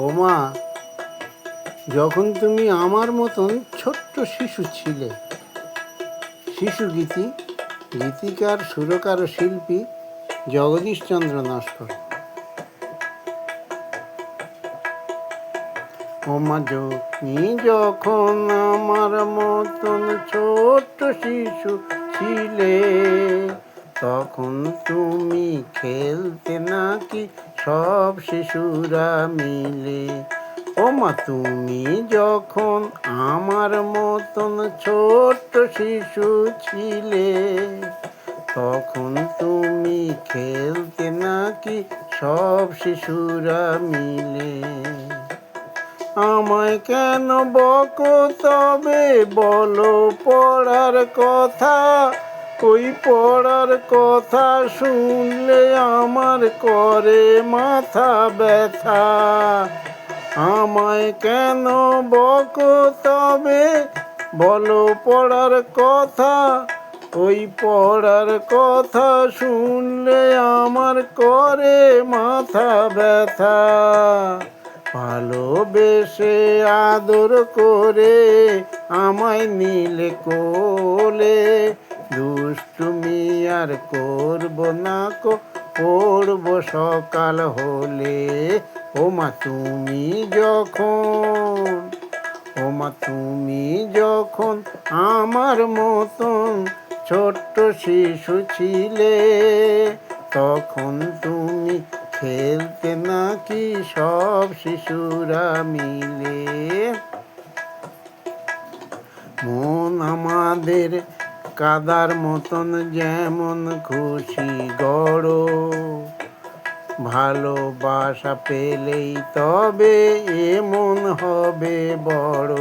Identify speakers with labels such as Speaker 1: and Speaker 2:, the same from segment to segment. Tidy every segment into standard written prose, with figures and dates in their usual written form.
Speaker 1: ও মা, যখন তুমি আমার মতন ছোট্ট শিশু ছিলে, শিশু গীতিকার, সুরকার ও শিল্পী জগদীশচন্দ্র নস্কর। ও মা, তুমি যখন আমার মতন ছোট্ট শিশু ছিলে, তখন তুমি খেলতে নাকি সব শিশুরা মিলে। ও মা, তুমি যখন আমার মতন ছোট্ট শিশু ছিলে, তখন তুমি খেলতে নাকি সব শিশুরা মিলে। আমায় কেন বকো তবে, বলো পড়ার কথা। ওই পড়ার কথা শুনলে আমার করে মাথা ব্যথা। আমায় কেন বকো তবে, বলো পড়ার কথা। ওই পড়ার কথা শুনলে আমার করে মাথা ব্যথা। ভালোবেসে আদর করে আমায় নিলে কোলে, দুষ্টুমি আর করব না কো, পড়ব সকাল হলে। ও মা, তুমি যখন আমার মতন ছোট্ট শিশু ছিলে, তখন তুমি খেলতে নাকি সব শিশুরা মিলে। মন আমাদের কাদার মতন যেমন খুশি গড়ো, ভালোবাসা পেলেই তবে এ মন হবে বড়।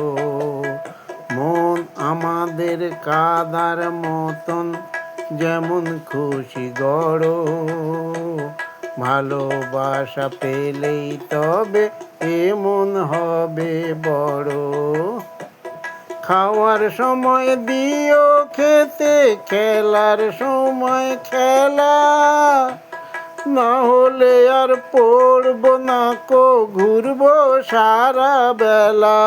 Speaker 1: মন আমাদের কাদার মতন যেমন খুশি গড়ো, ভালোবাসা পেলেই তবে এ মন হবে বড়। খাওয়ার সময় দিও খেতে, খেলার সময় খেলা, না হলে আর পড়ব না কো, ঘুরবো সারা বেলা।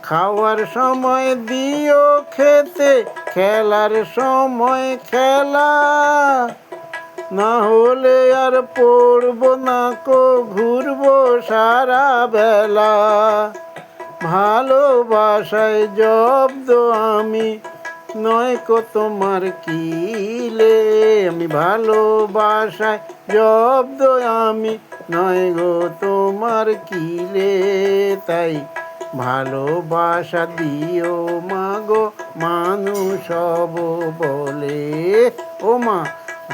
Speaker 1: খাওয়ার সময় দিও খেতে, খেলার সময় খেলা, না হলে আর পড়ব না কো, ঘুরবো সারা বেলা। ভালোবাসায় জব্দ আমি, নয় কো তোমার কিলে। আমি ভালোবাসায় জব্দ আমি, নয় গো তোমার কিলে। তাই ভালোবাসা দিও মাগো, মানুষ সব বলে। ও মা,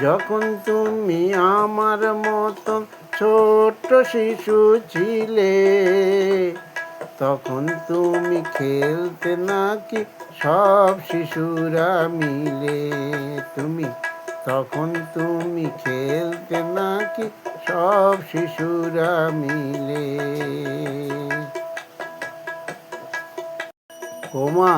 Speaker 1: যখন তুমি আমার মতন ছোট্ট শিশু ছিলে, তখন তুমি খেলতে নাকি সব শিশুরা মিলে। তখন তুমি খেলতে নাকি সব শিশুরা মিলে। ও মা,